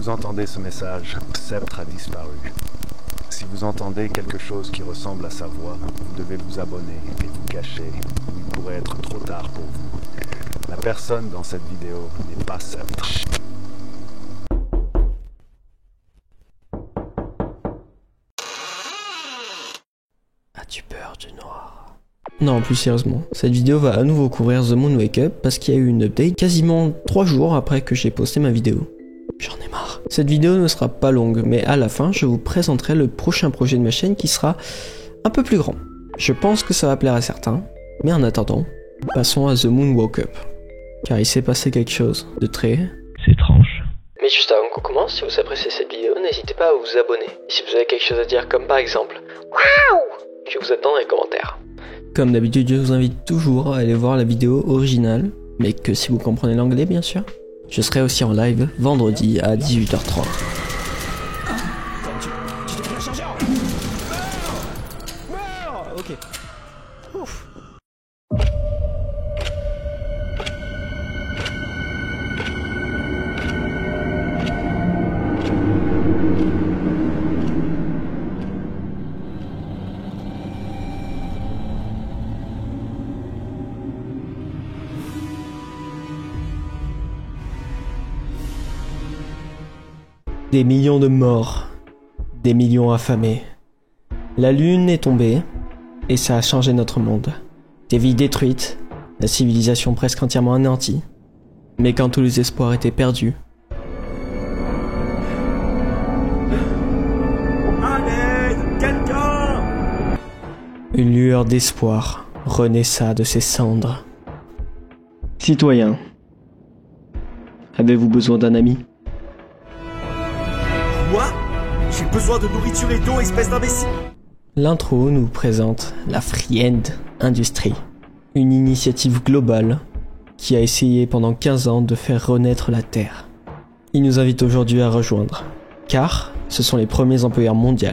vous entendez ce message, Sceptre a disparu. Si vous entendez quelque chose qui ressemble à sa voix, vous devez vous abonner et vous cacher, ou il pourrait être trop tard pour vous. La personne dans cette vidéo n'est pas Sceptre. As-tu peur du noir? Non, plus sérieusement, cette vidéo va à nouveau couvrir The Moon Wake Up parce qu'il y a eu une update quasiment 3 jours après que j'ai posté ma vidéo. J'en ai marre. Cette vidéo ne sera pas longue, mais à la fin, je vous présenterai le prochain projet de ma chaîne qui sera un peu plus grand. Je pense que ça va plaire à certains, mais en attendant, passons à The Moon Woke Up. Car il s'est passé quelque chose de très étrange. Mais juste avant qu'on commence, si vous appréciez cette vidéo, n'hésitez pas à vous abonner. Si vous avez quelque chose à dire, comme par exemple waouh, je vous attends dans les commentaires. Comme d'habitude, je vous invite toujours à aller voir la vidéo originale, mais que si vous comprenez l'anglais bien sûr. Je serai aussi en live vendredi à 18h30. Tu t'es fait la chargeur. Meurs. Ok. Ouf. Des millions de morts, des millions affamés. La lune est tombée, et ça a changé notre monde. Des vies détruites, la civilisation presque entièrement anéantie. Mais quand tous les espoirs étaient perdus... À l'aide, quelqu'un! Une lueur d'espoir renaissa de ses cendres. Citoyens, avez-vous besoin d'un ami ? Quoi? J'ai besoin de nourriture et d'eau, espèce d'imbécile! L'intro nous présente la Free End Industry, une initiative globale qui a essayé pendant 15 ans de faire renaître la Terre. Il nous invite aujourd'hui à rejoindre, car ce sont les premiers employeurs mondiaux.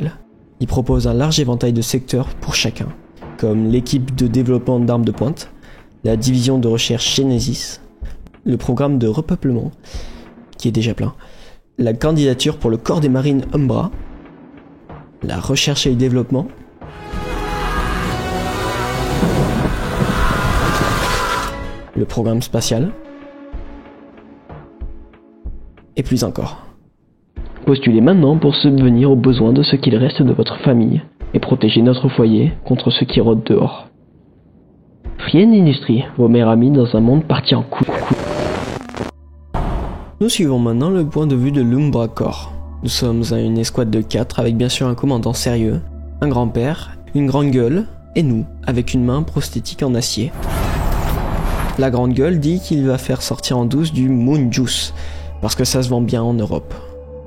Ils proposent un large éventail de secteurs pour chacun, comme l'équipe de développement d'armes de pointe, la division de recherche Genesis, le programme de repeuplement, qui est déjà plein, la candidature pour le corps des marines Umbra, la recherche et le développement, le programme spatial, et plus encore. Postulez maintenant pour subvenir aux besoins de ce qu'il reste de votre famille et protéger notre foyer contre ceux qui rôdent dehors. Free End Industry, vos meilleurs amis dans un monde parti en couille. Nous suivons maintenant le point de vue de l'Umbra Corps. Nous sommes à une escouade de 4 avec bien sûr un commandant sérieux, un grand-père, une grande gueule, et nous, avec une main prosthétique en acier. La grande gueule dit qu'il va faire sortir en douce du Moon Juice, parce que ça se vend bien en Europe.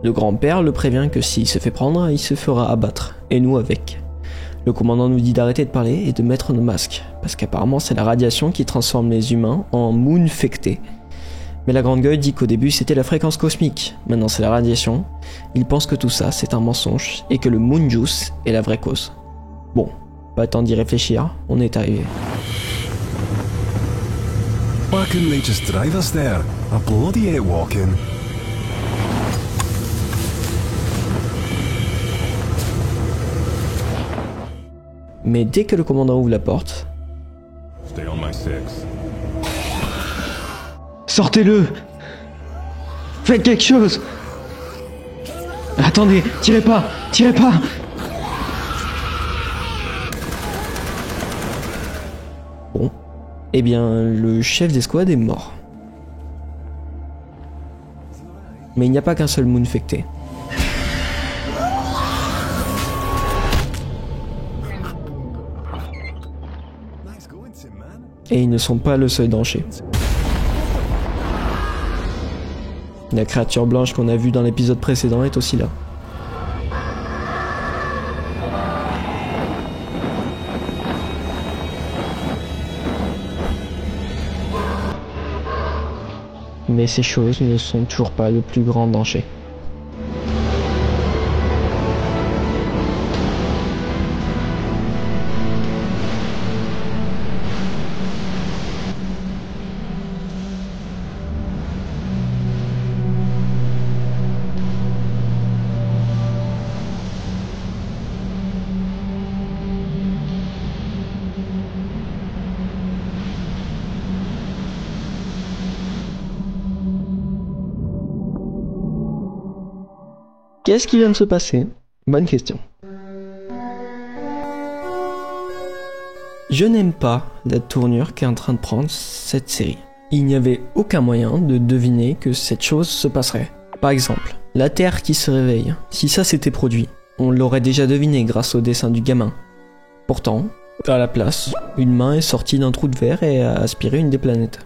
Le grand-père le prévient que s'il se fait prendre, il se fera abattre, et nous avec. Le commandant nous dit d'arrêter de parler et de mettre nos masques, parce qu'apparemment c'est la radiation qui transforme les humains en moonfectés. Mais la grande gueule dit qu'au début c'était la fréquence cosmique, maintenant c'est la radiation. Il pense que tout ça c'est un mensonge et que le Moon Juice est la vraie cause. Bon, pas le temps d'y réfléchir, on est arrivé. Why couldn't they just drive us there? I bloody hate walking. Mais dès que le commandant ouvre la porte... Stay on my six. Sortez-le! Faites quelque chose! Attendez, tirez pas! Tirez pas! Bon. Eh bien, le chef d'escouade est mort. Mais il n'y a pas qu'un seul moonfecté. Et ils ne sont pas le seul danger. La créature blanche qu'on a vue dans l'épisode précédent est aussi là. Mais ces choses ne sont toujours pas le plus grand danger. Qu'est-ce qui vient de se passer? Bonne question. Je n'aime pas la tournure qu'est en train de prendre cette série. Il n'y avait aucun moyen de deviner que cette chose se passerait. Par exemple, la Terre qui se réveille. Si ça s'était produit, on l'aurait déjà deviné grâce au dessin du gamin. Pourtant, à la place, une main est sortie d'un trou de verre et a aspiré une des planètes.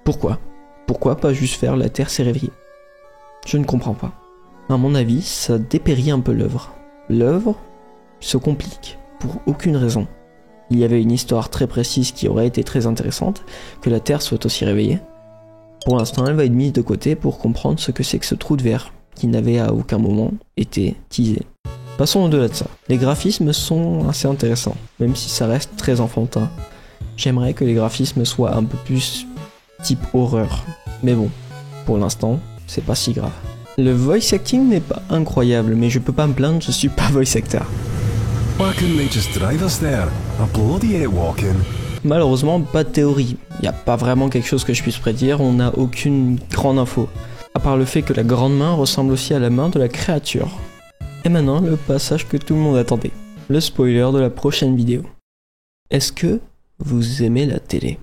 Pourquoi? Pourquoi pas juste faire la Terre s'est réveillée? Je ne comprends pas. À mon avis, ça dépérit un peu l'œuvre. L'œuvre se complique, pour aucune raison. Il y avait une histoire très précise qui aurait été très intéressante, que la Terre soit aussi réveillée. Pour l'instant, elle va être mise de côté pour comprendre ce que c'est que ce trou de verre, qui n'avait à aucun moment été teasé. Passons au-delà de ça. Les graphismes sont assez intéressants, même si ça reste très enfantin. J'aimerais que les graphismes soient un peu plus type horreur. Mais bon, pour l'instant, c'est pas si grave. Le voice acting n'est pas incroyable, mais je peux pas me plaindre, je suis pas voice actor. Why couldn't they just drive us there? I bloody hate walking. Malheureusement, pas de théorie. Y a pas vraiment quelque chose que je puisse prédire, on n'a aucune grande info. À part le fait que la grande main ressemble aussi à la main de la créature. Et maintenant, le passage que tout le monde attendait. Le spoiler de la prochaine vidéo. Est-ce que vous aimez la télé ?